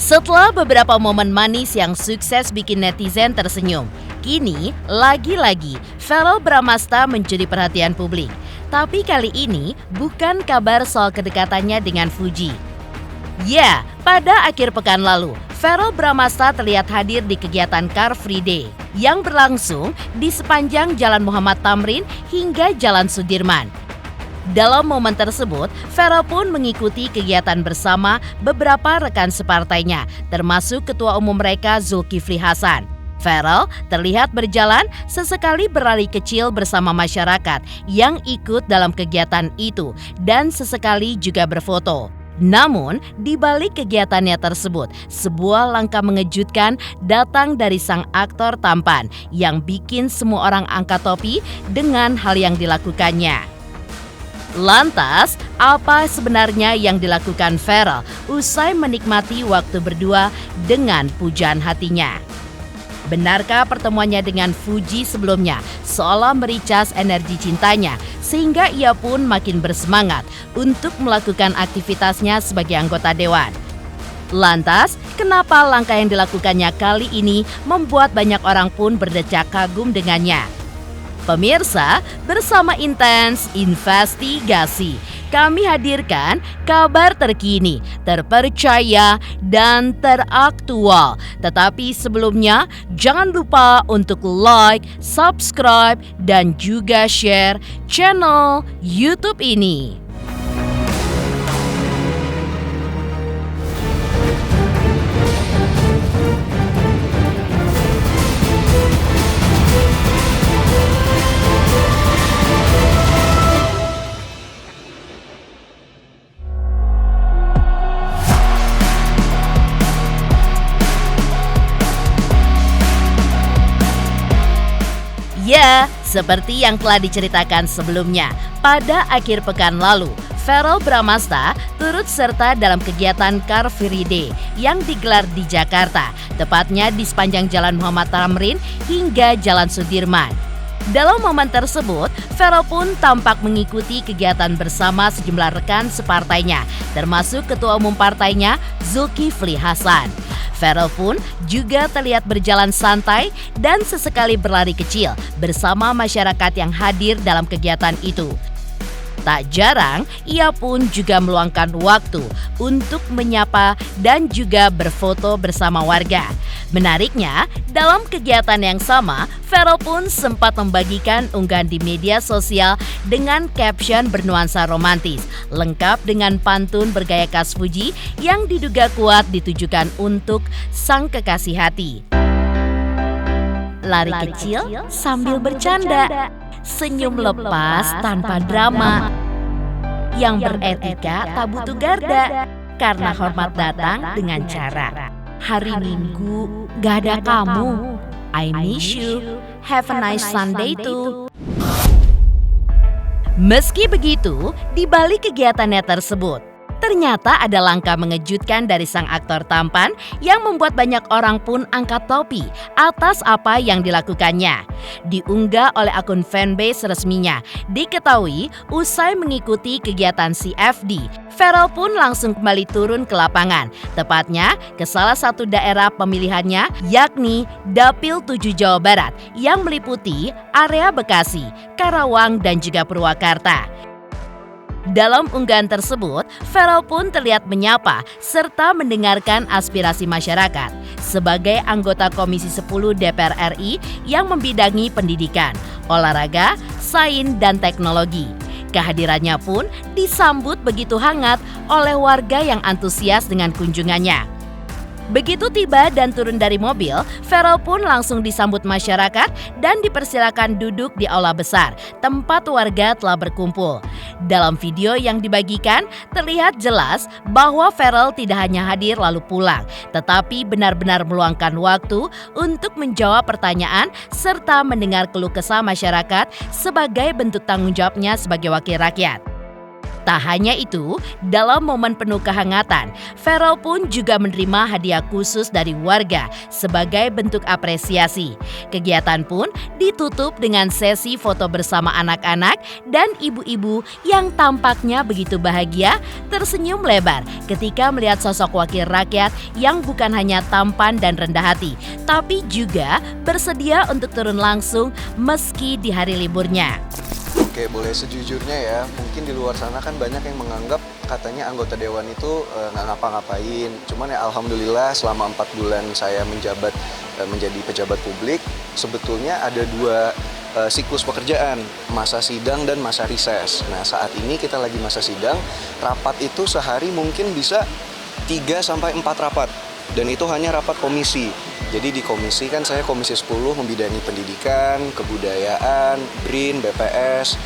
Setelah beberapa momen manis yang sukses bikin netizen tersenyum, kini lagi-lagi Verrell Bramasta mencuri perhatian publik. Tapi kali ini bukan kabar soal kedekatannya dengan Fuji. Ya, pada akhir pekan lalu, Verrell Bramasta terlihat hadir di kegiatan Car Free Day yang berlangsung di sepanjang Jalan Muhammad Tamrin hingga Jalan Sudirman. Dalam momen tersebut, Verrell pun mengikuti kegiatan bersama beberapa rekan separtainya, termasuk Ketua Umum mereka Zulkifli Hasan. Verrell terlihat berjalan, sesekali berlari kecil bersama masyarakat yang ikut dalam kegiatan itu dan sesekali juga berfoto. Namun, di balik kegiatannya tersebut, sebuah langkah mengejutkan datang dari sang aktor tampan yang bikin semua orang angkat topi dengan hal yang dilakukannya. Lantas, apa sebenarnya yang dilakukan Verrell usai menikmati waktu berdua dengan pujaan hatinya? Benarkah pertemuannya dengan Fuji sebelumnya seolah mericas energi cintanya sehingga ia pun makin bersemangat untuk melakukan aktivitasnya sebagai anggota dewan? Lantas, kenapa langkah yang dilakukannya kali ini membuat banyak orang pun berdecak kagum dengannya? Pemirsa, bersama Intens Investigasi, kami hadirkan kabar terkini, terpercaya, dan teraktual. Tetapi sebelumnya, jangan lupa untuk like, subscribe, dan juga share channel YouTube ini. Ya, seperti yang telah diceritakan sebelumnya, pada akhir pekan lalu, Verrell Bramasta turut serta dalam kegiatan Car Free Day yang digelar di Jakarta, tepatnya di sepanjang Jalan Muhammad Tamrin hingga Jalan Sudirman. Dalam momen tersebut, Verrell pun tampak mengikuti kegiatan bersama sejumlah rekan separtainya, termasuk Ketua Umum partainya Zulkifli Hasan. Verrell pun juga terlihat berjalan santai dan sesekali berlari kecil bersama masyarakat yang hadir dalam kegiatan itu. Tak jarang, ia pun juga meluangkan waktu untuk menyapa dan juga berfoto bersama warga. Menariknya, dalam kegiatan yang sama, Verrell pun sempat membagikan unggahan di media sosial dengan caption bernuansa romantis, lengkap dengan pantun bergaya khas Fuji yang diduga kuat ditujukan untuk sang kekasih hati. Lari kecil sambil bercanda, senyum lepas tanpa drama, yang beretika tak butuh garda, karena hormat datang dengan cara hari Minggu gak ada kamu, I miss you, have a nice Sunday too. Meski begitu, di balik kegiatannya tersebut, ternyata ada langkah mengejutkan dari sang aktor tampan yang membuat banyak orang pun angkat topi atas apa yang dilakukannya. Diunggah oleh akun fanbase resminya, diketahui usai mengikuti kegiatan CFD, Verrell pun langsung kembali turun ke lapangan, tepatnya ke salah satu daerah pemilihannya yakni Dapil 7 Jawa Barat yang meliputi area Bekasi, Karawang, dan juga Purwakarta. Dalam unggahan tersebut, Verrell pun terlihat menyapa serta mendengarkan aspirasi masyarakat sebagai anggota Komisi 10 DPR RI yang membidangi pendidikan, olahraga, sains, dan teknologi. Kehadirannya pun disambut begitu hangat oleh warga yang antusias dengan kunjungannya. Begitu tiba dan turun dari mobil, Verrell pun langsung disambut masyarakat dan dipersilakan duduk di aula besar, tempat warga telah berkumpul. Dalam video yang dibagikan, terlihat jelas bahwa Verrell tidak hanya hadir lalu pulang, tetapi benar-benar meluangkan waktu untuk menjawab pertanyaan serta mendengar keluh kesah masyarakat sebagai bentuk tanggung jawabnya sebagai wakil rakyat. Tak hanya itu, dalam momen penuh kehangatan, Ferrell pun juga menerima hadiah khusus dari warga sebagai bentuk apresiasi. Kegiatan pun ditutup dengan sesi foto bersama anak-anak dan ibu-ibu yang tampaknya begitu bahagia tersenyum lebar ketika melihat sosok wakil rakyat yang bukan hanya tampan dan rendah hati, tapi juga bersedia untuk turun langsung meski di hari liburnya. Oke, boleh sejujurnya ya, mungkin di luar sana kan banyak yang menganggap katanya anggota dewan itu nggak ngapa-ngapain. Cuman ya alhamdulillah selama 4 bulan saya menjadi pejabat publik, sebetulnya ada 2 siklus pekerjaan, masa sidang dan masa rises. Nah saat ini kita lagi masa sidang, rapat itu sehari mungkin bisa 3-4 rapat. Dan itu hanya rapat komisi. Jadi di komisi kan saya komisi 10 membidangi pendidikan, kebudayaan, BRIN, BPS.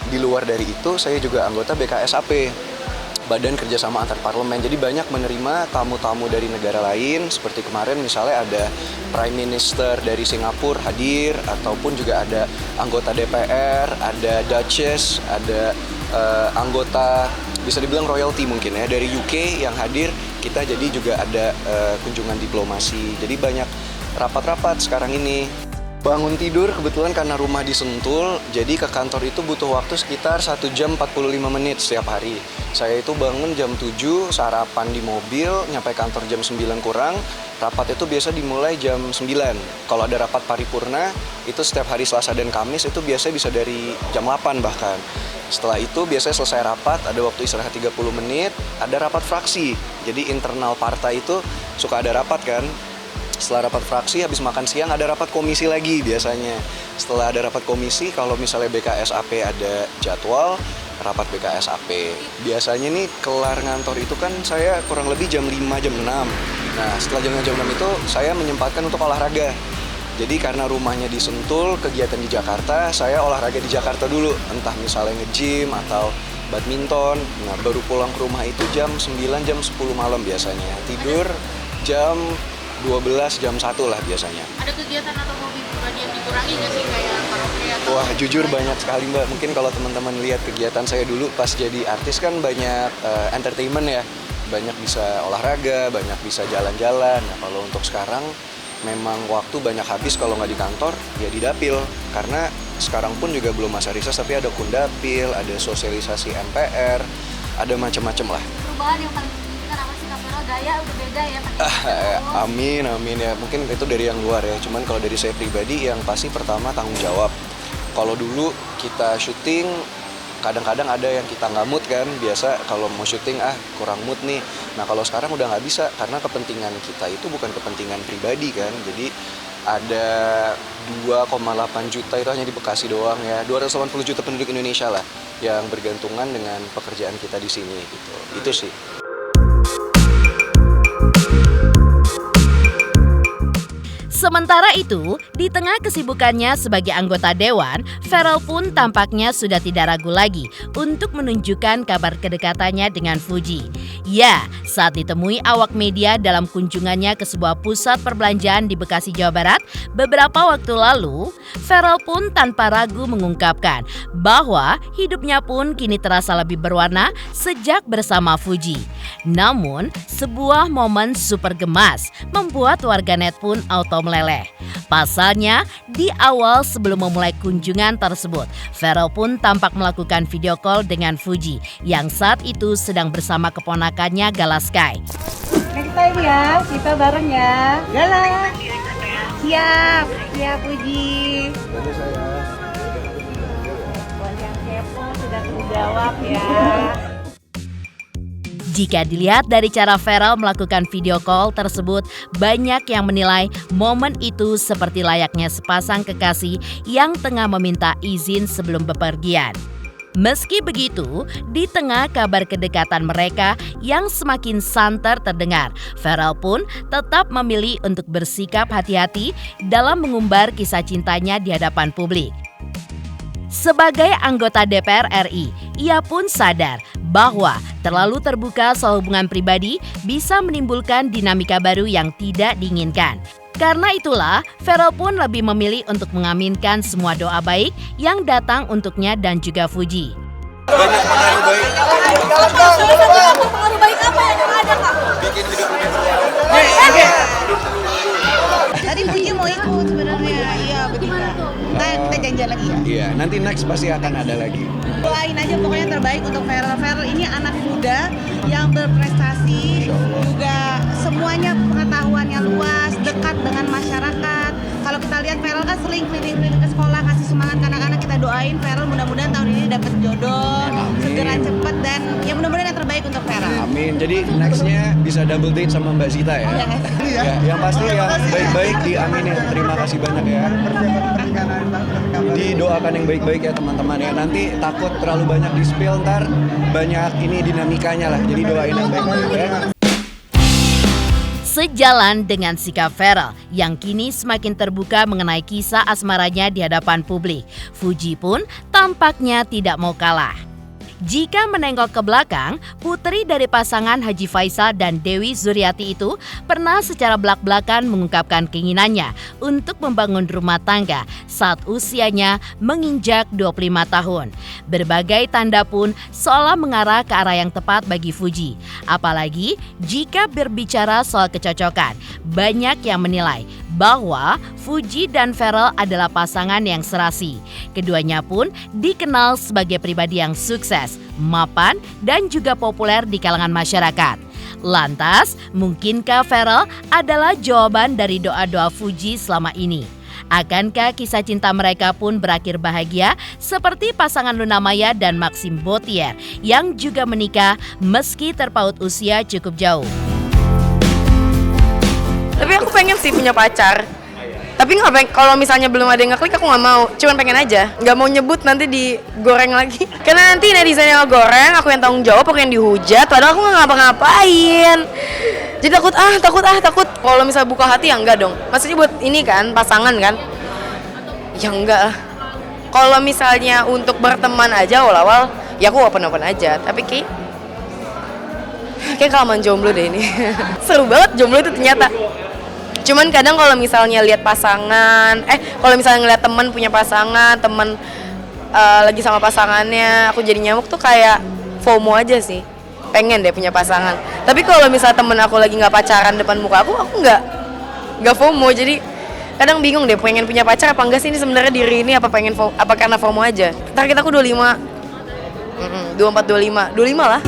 Di luar dari itu saya juga anggota BKSAP, Badan Kerjasama Antar Parlemen. Jadi banyak menerima tamu-tamu dari negara lain. Seperti kemarin misalnya ada Prime Minister dari Singapura hadir, ataupun juga ada anggota DPR, ada Duchess, ada anggota bisa dibilang royalty mungkin ya dari UK yang hadir. Kita jadi juga ada kunjungan diplomasi. Jadi banyak rapat-rapat sekarang ini. Bangun tidur kebetulan karena rumah di Sentul, jadi ke kantor itu butuh waktu sekitar 1 jam 45 menit setiap hari. Saya itu bangun jam 7, sarapan di mobil, nyampe kantor jam 9 kurang. Rapat itu biasa dimulai jam 9. Kalau ada rapat paripurna, itu setiap hari Selasa dan Kamis itu biasanya bisa dari jam 8 bahkan. Setelah itu biasanya selesai rapat, ada waktu istirahat 30 menit, ada rapat fraksi. Jadi internal partai itu suka ada rapat kan. Setelah rapat fraksi, habis makan siang ada rapat komisi lagi biasanya. Setelah ada rapat komisi, kalau misalnya BKSAP ada jadwal, rapat BKSAP. Biasanya nih kelar ngantor itu kan saya kurang lebih jam 5, jam 6. Nah setelah jam 6 itu saya menyempatkan untuk olahraga. Jadi karena rumahnya di Sentul, kegiatan di Jakarta, saya olahraga di Jakarta dulu. Entah misalnya nge-gym atau badminton. Nah baru pulang ke rumah itu jam 9, jam 10 malam biasanya. Tidur jam 12, jam 1 lah biasanya. Ada kegiatan atau hobi pribadi yang dikurangi nggak sih, kayak karaoke atau... Wah jujur banyak sekali Mbak. Mungkin kalau teman-teman lihat kegiatan saya dulu pas jadi artis kan banyak entertainment ya. Banyak bisa olahraga, banyak bisa jalan-jalan. Nah kalau untuk sekarang memang waktu banyak habis kalau nggak di kantor, ya di dapil. Karena sekarang pun juga belum masa riset, tapi ada kundapil, ada sosialisasi MPR, ada macam-macam lah. Perubahan yang paling signifikan apa sih, Kak Ferrell? Gaya udah beda ya? Amin ya. Mungkin itu dari yang luar ya. Cuman kalau dari saya pribadi yang pasti pertama tanggung jawab. Kalau dulu kita syuting, kadang-kadang ada yang kita nggak mood kan. Biasa kalau mau syuting kurang mood nih. Nah kalau sekarang udah nggak bisa karena kepentingan kita itu bukan kepentingan pribadi kan. Jadi ada 2,8 juta itu hanya di Bekasi doang ya. 280 juta penduduk Indonesia lah yang bergantungan dengan pekerjaan kita di sini gitu. Itu sih. Sementara itu, di tengah kesibukannya sebagai anggota dewan, Ferrell pun tampaknya sudah tidak ragu lagi untuk menunjukkan kabar kedekatannya dengan Fuji. Ya, saat ditemui awak media dalam kunjungannya ke sebuah pusat perbelanjaan di Bekasi, Jawa Barat, beberapa waktu lalu, Ferrell pun tanpa ragu mengungkapkan bahwa hidupnya pun kini terasa lebih berwarna sejak bersama Fuji. Namun, sebuah momen super gemas membuat warganet pun auto meleleh. Pasalnya, di awal sebelum memulai kunjungan tersebut, Ferrell pun tampak melakukan video call dengan Fuji yang saat itu sedang bersama keponakannya Gala Sky. Next time ya, kita bareng ya. Gala. Siap, Fuji. Jadi saya. Buat yang kepo sudah terjawab ya. Jika dilihat dari cara Ferrell melakukan video call tersebut, banyak yang menilai momen itu seperti layaknya sepasang kekasih yang tengah meminta izin sebelum bepergian. Meski begitu, di tengah kabar kedekatan mereka yang semakin santer terdengar, Ferrell pun tetap memilih untuk bersikap hati-hati dalam mengumbar kisah cintanya di hadapan publik. Sebagai anggota DPR RI, ia pun sadar bahwa terlalu terbuka soal hubungan pribadi bisa menimbulkan dinamika baru yang tidak diinginkan. Karena itulah, Ferrell pun lebih memilih untuk mengaminkan semua doa baik yang datang untuknya dan juga Fuji. Banyak pengaruh baik Pengaruh baik apa yang ada, Kak? Bikin hidup lebih berwarna. Tadi Puji mau ikut sebenarnya. Iya, betul. Kita janjian lagi ya. Iya, nanti next pasti akan ada lagi. Doain aja pokoknya yang terbaik untuk Feral. Feral ini anak muda yang berprestasi, juga semuanya pengetahuannya luas, dekat dengan masyarakat. Kalau kita lihat Feral kan sering keliling-keliling ke sekolah, kasih semangat ke anak-anak. Kita doain Feral mudah-mudahan tahun ini dapat jodoh, segera cepet, dan ya mudah-mudahan yang terbaik untuk Feral. Amin. Jadi nextnya bisa double date sama Mbak Zita ya. Ya, yang pasti yang baik-baik diaminin. Terima kasih banyak ya. Didoakan yang baik-baik ya teman-teman ya. Nanti takut terlalu banyak di spill, ntar banyak ini dinamikanya lah. Jadi doain yang baik-baik ya. Sejalan dengan sikap Feral yang kini semakin terbuka mengenai kisah asmaranya di hadapan publik, Fuji pun tampaknya tidak mau kalah. Jika menengok ke belakang, putri dari pasangan Haji Faisal dan Dewi Zuriati itu pernah secara belak-belakan mengungkapkan keinginannya untuk membangun rumah tangga saat usianya menginjak 25 tahun. Berbagai tanda pun seolah mengarah ke arah yang tepat bagi Fuji. Apalagi jika berbicara soal kecocokan, banyak yang menilai bahwa Fuji dan Feral adalah pasangan yang serasi. Keduanya pun dikenal sebagai pribadi yang sukses, mapan, dan juga populer di kalangan masyarakat. Lantas, mungkinkah Feral adalah jawaban dari doa-doa Fuji selama ini? Akankah kisah cinta mereka pun berakhir bahagia seperti pasangan Luna Maya dan Maxim Botier yang juga menikah meski terpaut usia cukup jauh? Tapi aku pengen sih punya pacar. Tapi nggak pengen, kalau misalnya belum ada yang ngeklik aku nggak mau. Cuman pengen aja, nggak mau nyebut nanti digoreng lagi. Karena nanti netizen yang goreng, aku yang tanggung jawab, aku yang dihujat. Padahal aku nggak ngapa-ngapain. Jadi takut. Kalau misalnya buka hati ya enggak dong. Maksudnya buat ini kan, pasangan kan? Ya enggak lah. Kalau misalnya untuk berteman aja awal-awal, ya aku open-open aja. Tapi kayak kelamaan jomblo deh ini. Seru banget jomblo itu ternyata. Cuman kadang kalau misalnya lihat pasangan, kalau misalnya ngeliat teman punya pasangan, teman lagi sama pasangannya, aku jadi nyamuk tuh kayak FOMO aja sih. Pengen deh punya pasangan. Tapi kalau misalnya temen aku lagi nggak pacaran depan muka aku nggak FOMO. Jadi kadang bingung deh pengen punya pacar apa enggak sih ini sebenarnya diri ini, apa karena FOMO aja. Target aku 25, 25 lah.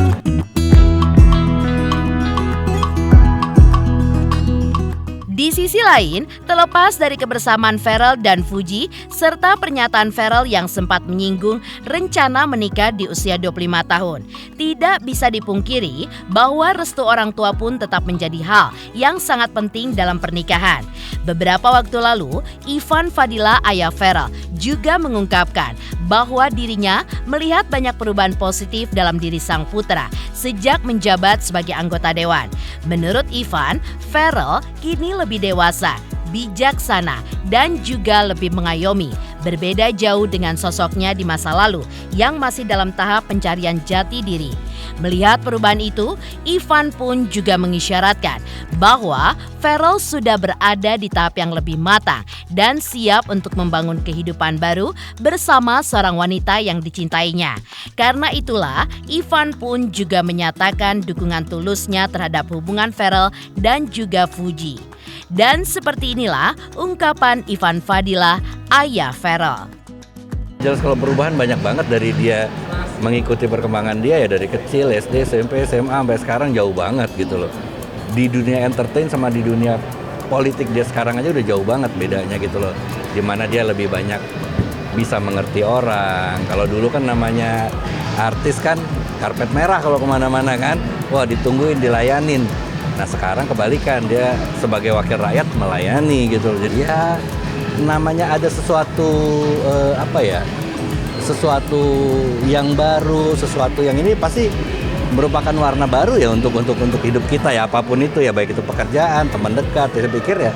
Di sisi lain, terlepas dari kebersamaan Feral dan Fuji serta pernyataan Feral yang sempat menyinggung rencana menikah di usia 25 tahun, tidak bisa dipungkiri bahwa restu orang tua pun tetap menjadi hal yang sangat penting dalam pernikahan. Beberapa waktu lalu, Ivan Fadila, ayah Feral, juga mengungkapkan bahwa dirinya melihat banyak perubahan positif dalam diri sang putra sejak menjabat sebagai anggota dewan. Menurut Ivan, Feral kini lebih dewasa, bijaksana, dan juga lebih mengayomi. Berbeda jauh dengan sosoknya di masa lalu yang masih dalam tahap pencarian jati diri. Melihat perubahan itu, Ivan pun juga mengisyaratkan bahwa Feral sudah berada di tahap yang lebih matang dan siap untuk membangun kehidupan baru bersama seorang wanita yang dicintainya. Karena itulah, Ivan pun juga menyatakan dukungan tulusnya terhadap hubungan Feral dan juga Fuji. Dan seperti inilah ungkapan Ivan Fadila, ayah Feral. Jelas kalau perubahan banyak banget dari dia mengikuti perkembangan dia ya dari kecil, SD, SMP, SMA sampai sekarang jauh banget gitu loh. Di dunia entertain sama di dunia politik dia sekarang aja udah jauh banget bedanya gitu loh. Dimana dia lebih banyak bisa mengerti orang. Kalau dulu kan namanya artis kan karpet merah kalau kemana-mana kan. Wah ditungguin, dilayanin. Nah sekarang kebalikan, dia sebagai wakil rakyat melayani gitu. Jadi ya namanya ada sesuatu sesuatu yang baru, sesuatu yang ini pasti merupakan warna baru ya untuk hidup kita ya, apapun itu ya, baik itu pekerjaan, teman dekat. Saya pikir ya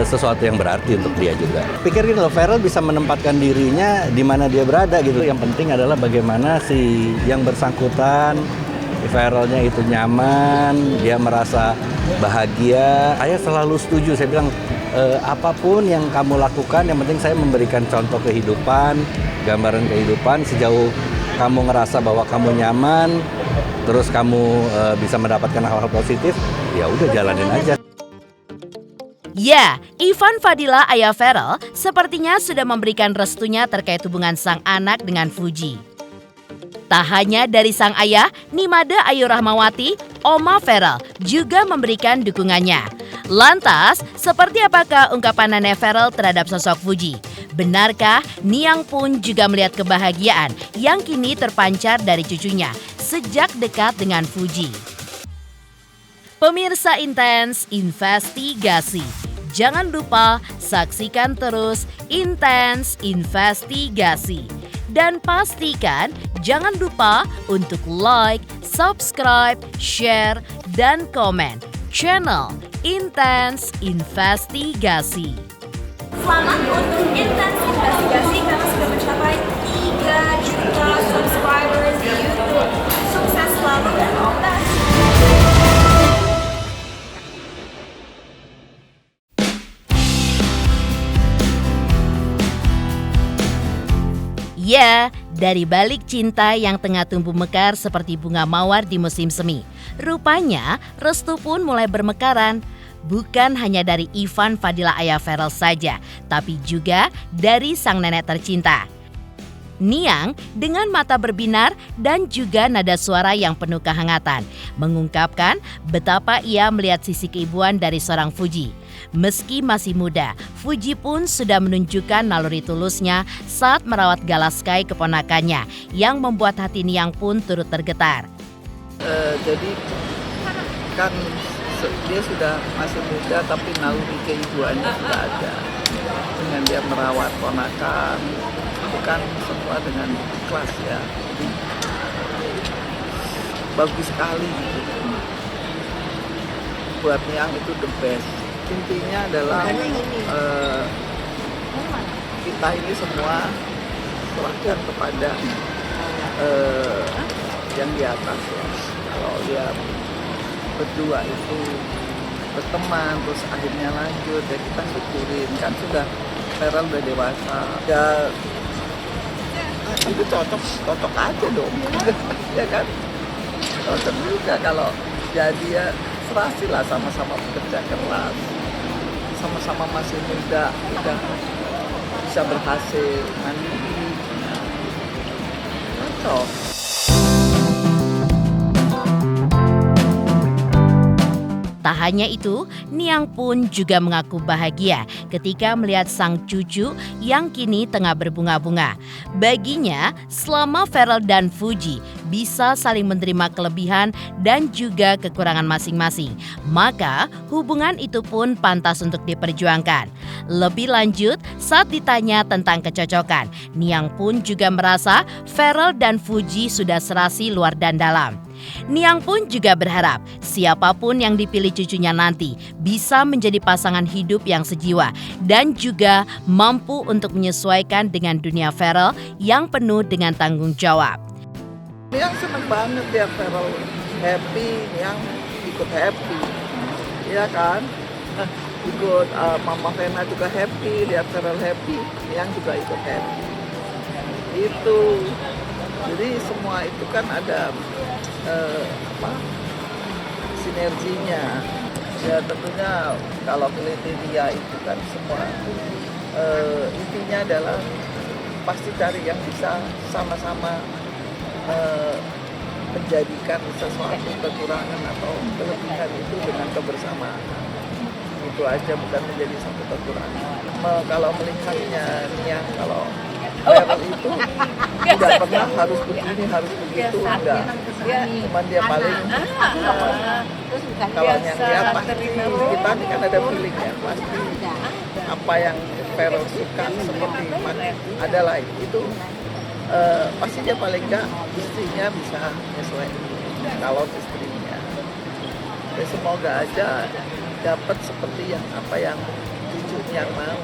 sesuatu yang berarti untuk dia juga. Pikir gini loh, Feral bisa menempatkan dirinya di mana dia berada gitu. Yang penting adalah bagaimana si yang bersangkutan, Feralnya itu nyaman, dia merasa bahagia. Saya selalu setuju, saya bilang apapun yang kamu lakukan, yang penting saya memberikan contoh kehidupan, gambaran kehidupan sejauh kamu ngerasa bahwa kamu nyaman, terus kamu bisa mendapatkan hal-hal positif, ya udah jalanin aja. Ya, Ivan Fadila ayah Ferel sepertinya sudah memberikan restunya terkait hubungan sang anak dengan Fuji. Tak hanya dari sang ayah, Nimade Ayu Rahmawati, Oma Ferel juga memberikan dukungannya. Lantas, seperti apakah ungkapan Nenek Ferel terhadap sosok Fuji? Benarkah Niang pun juga melihat kebahagiaan yang kini terpancar dari cucunya sejak dekat dengan Fuji? Pemirsa Intens Investigasi, jangan lupa saksikan terus Intens Investigasi. Dan pastikan jangan lupa untuk like, subscribe, share, dan komen channel Intens Investigasi. Selamat untuk Intens Investigasi karena sudah mencapai 3 juta subscribers di YouTube. Sukses selalu dan all the best. Ya, dari balik cinta yang tengah tumbuh mekar seperti bunga mawar di musim semi, rupanya restu pun mulai bermekaran. Bukan hanya dari Ivan Fadila ayah Ferel saja, tapi juga dari sang nenek tercinta. Niang dengan mata berbinar dan juga nada suara yang penuh kehangatan mengungkapkan betapa ia melihat sisi keibuan dari seorang Fuji. Meski masih muda, Fuji pun sudah menunjukkan naluri tulusnya saat merawat Galaskai keponakannya yang membuat hati Niang pun turut tergetar. Jadi kan dia sudah masih muda tapi naluri keibuannya sudah ada. Dengan dia merawat ponakan, bukan semua dengan ikhlas ya. Jadi, bagus sekali gitu. Buat Niang itu the best. Intinya adalah kita ini semua serahkan kepada yang di atas ya. Kalau dia berdua itu berteman terus akhirnya lanjut ya kita syukurin, kan sudah Ferel udah dewasa ya, itu cocok aja dong ya kan, cocok juga kalau jadi ya serasi lah, sama-sama bekerja keras, sama-sama masih muda udah bisa berhasil mandiri, cocok. Tak hanya itu, Niang pun juga mengaku bahagia ketika melihat sang cucu yang kini tengah berbunga-bunga. Baginya, selama Ferel dan Fuji bisa saling menerima kelebihan dan juga kekurangan masing-masing, maka hubungan itu pun pantas untuk diperjuangkan. Lebih lanjut, saat ditanya tentang kecocokan, Niang pun juga merasa Ferel dan Fuji sudah serasi luar dan dalam. Niang pun juga berharap siapapun yang dipilih cucunya nanti bisa menjadi pasangan hidup yang sejiwa dan juga mampu untuk menyesuaikan dengan dunia Ferel yang penuh dengan tanggung jawab. Niang seneng banget ya Ferel happy, Niang ikut happy, ya kan? Ikut Mama Vena juga happy, lihat Ferel happy, Niang juga ikut happy. Itu, jadi semua itu kan ada sinerginya. Ya tentunya kalau kriteria itu kan semua intinya adalah pasti cari yang bisa sama-sama menjadikan sesuatu kekurangan atau kelebihan itu dengan kebersamaan. Itu aja, bukan menjadi satu kekurangan. Kalau melihatnya Niang, kalau Ferel itu tidak pernah harus begini, harus begitu, enggak. Cuman dia paling kalau yang dia pasti, kita ini kan ada feeling ya, pasti apa yang Ferel suka seperti adalah itu pasti dia paling enggak istrinya bisa menyesuaikan kalau istrinya. Ya, semoga aja dapat seperti yang apa yang cucunya mau.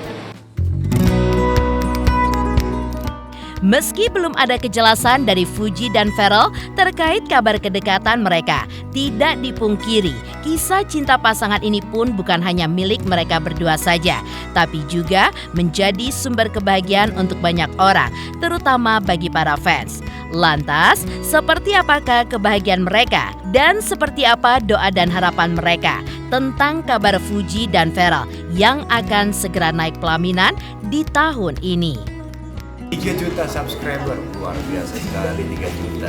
Meski belum ada kejelasan dari Fuji dan Ferrell terkait kabar kedekatan mereka, tidak dipungkiri kisah cinta pasangan ini pun bukan hanya milik mereka berdua saja, tapi juga menjadi sumber kebahagiaan untuk banyak orang, terutama bagi para fans. Lantas, seperti apakah kebahagiaan mereka? Dan seperti apa doa dan harapan mereka tentang kabar Fuji dan Ferrell yang akan segera naik pelaminan di tahun ini? 3 juta subscriber, luar biasa sekali 3 juta.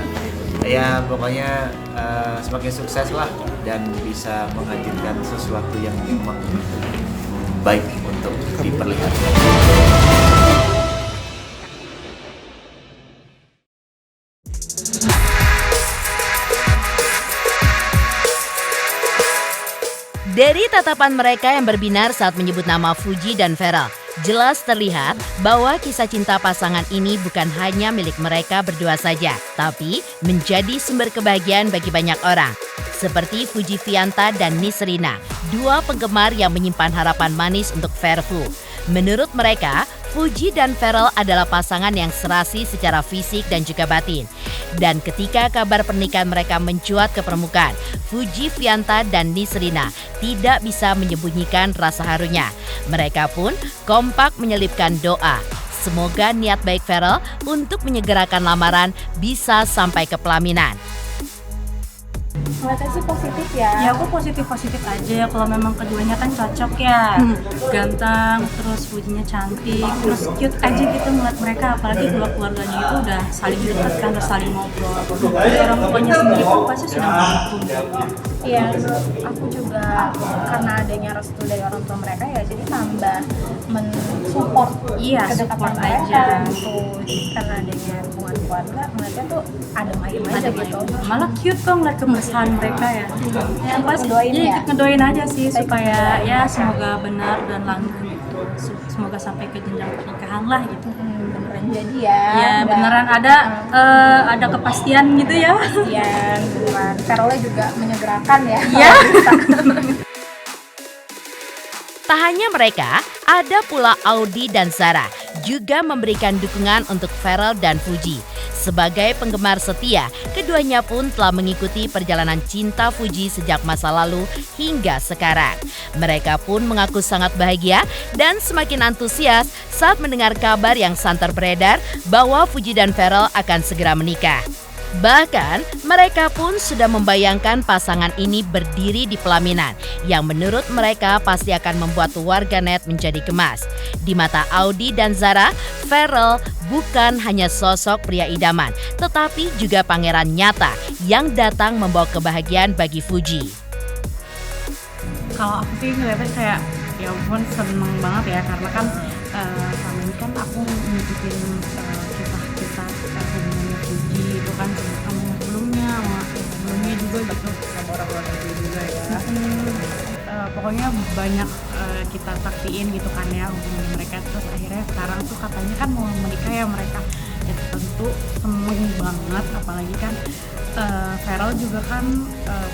Ya pokoknya semakin sukses lah dan bisa menghadirkan sesuatu yang memang baik untuk diperlihatkan. Dari tatapan mereka yang berbinar saat menyebut nama Fuji dan Ferrell, jelas terlihat bahwa kisah cinta pasangan ini bukan hanya milik mereka berdua saja, tapi menjadi sumber kebahagiaan bagi banyak orang. Seperti Fuji Fianta dan Nisrina, dua penggemar yang menyimpan harapan manis untuk Ferfu. Menurut mereka, Fuji dan Ferrell adalah pasangan yang serasi secara fisik dan juga batin. Dan ketika kabar pernikahan mereka mencuat ke permukaan, Fuji Fianta dan Nisrina tidak bisa menyembunyikan rasa harunya. Mereka pun kompak menyelipkan doa. Semoga niat baik Ferrell untuk menyegerakan lamaran bisa sampai ke pelaminan. Ngeliatnya sih positif ya. Ya aku positif-positif aja ya, kalau memang keduanya kan cocok ya. Ganteng, terus Fujinya cantik, terus cute aja gitu ngeliat mereka. Apalagi keluarganya itu udah saling dekat kan, udah saling ngobrol. Dari orang tuanya sendiri pun pasti sudah mendukung. Iya, menurut aku juga karena adanya restu dari orang tua mereka ya, jadi tambah mensupport kedekatan support mereka aja. gitu. Jadi karena adanya hubungan keluarga, mereka tuh adem ayem aja gitu. Malah cute kok ngeliat kebersamaan mereka ya. Ya pas Ngedoain ya? ikut ngedoain aja sih supaya ya semoga benar dan langgeng gitu. Semoga sampai ke jenjang pernikahan lah gitu. Beneran jadi ya. Ya Nggak- beneran ada kepastian gitu ya. Kepastian, beneran. Ferrellnya juga menyegerakan ya. Iya. Tak hanya mereka, ada pula Audi dan Zara juga memberikan dukungan untuk Ferrell dan Fuji. Sebagai penggemar setia, keduanya pun telah mengikuti perjalanan cinta Fuji sejak masa lalu hingga sekarang. Mereka pun mengaku sangat bahagia dan semakin antusias saat mendengar kabar yang santer beredar bahwa Fuji dan Ferrell akan segera menikah. Bahkan, mereka pun sudah membayangkan pasangan ini berdiri di pelaminan yang menurut mereka pasti akan membuat warganet menjadi gemas. Di mata Audi dan Zara, Ferrell bukan hanya sosok pria idaman, tetapi juga pangeran nyata yang datang membawa kebahagiaan bagi Fuji. Kalau aku sih ngeliatnya kayak ya ampun seneng banget ya, karena kan selama ini kan aku ngikutin kisah-kisah hubungannya Fuji itu kan sama sebelumnya juga gitu, sama orang-orang itu juga ya. Pokoknya banyak kita saksiin gitu kan ya hubungan mereka, terus akhirnya sekarang tuh katanya kan mau menikah ya mereka. Ya tentu seneng banget, apalagi kan Ferrell juga kan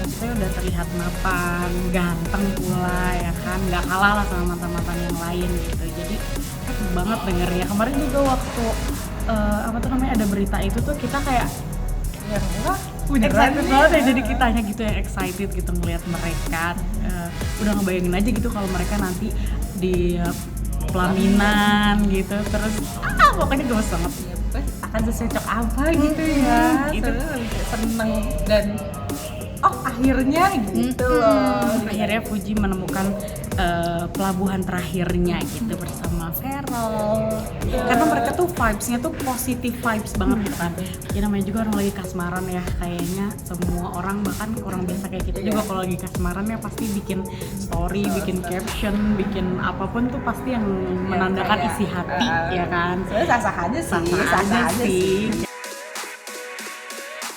maksudnya udah terlihat mapan, ganteng pula ya kan, nggak kalah lah sama mantan-mantan yang lain gitu. Jadi enak banget dengernya. Kemarin juga waktu ada berita itu tuh kita kayak ya excited banget ya, jadi kitanya gitu yang excited gitu ngelihat mereka. Udah ngebayangin aja gitu kalau mereka nanti di pelaminan gitu, terus pokoknya gemes banget. Akan secocok apa gitu ya, itu seneng dan akhirnya gitu loh. Akhirnya Fuji menemukan pelabuhan terakhirnya gitu bersama Ferrell. Karena mereka tuh vibes-nya tuh positive vibes banget gitu kan. Ya namanya juga orang lagi kasmaran ya, kayaknya semua orang, bahkan orang biasa kayak kita juga kalau lagi kasmaran ya pasti bikin story, bikin caption, bikin apapun tuh pasti yang menandakan isi hati ya kan. Sah-sah aja sih.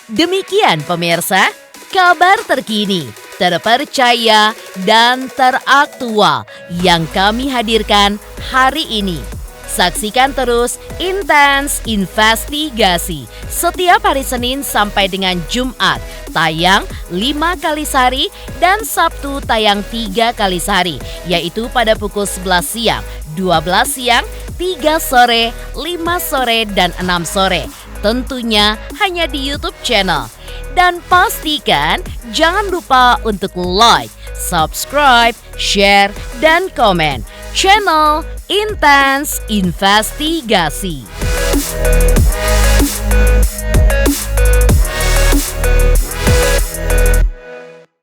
Demikian pemirsa, kabar terkini, terpercaya, dan teraktual yang kami hadirkan hari ini. Saksikan terus Intens Investigasi setiap hari Senin sampai dengan Jumat, tayang 5 kali sehari dan Sabtu tayang 3 kali sehari, yaitu pada pukul 11 siang 12 siang, 3 sore, 5 sore, dan 6 sore. Tentunya hanya di YouTube channel. Dan pastikan jangan lupa untuk like, subscribe, share, dan komen channel Intens Investigasi.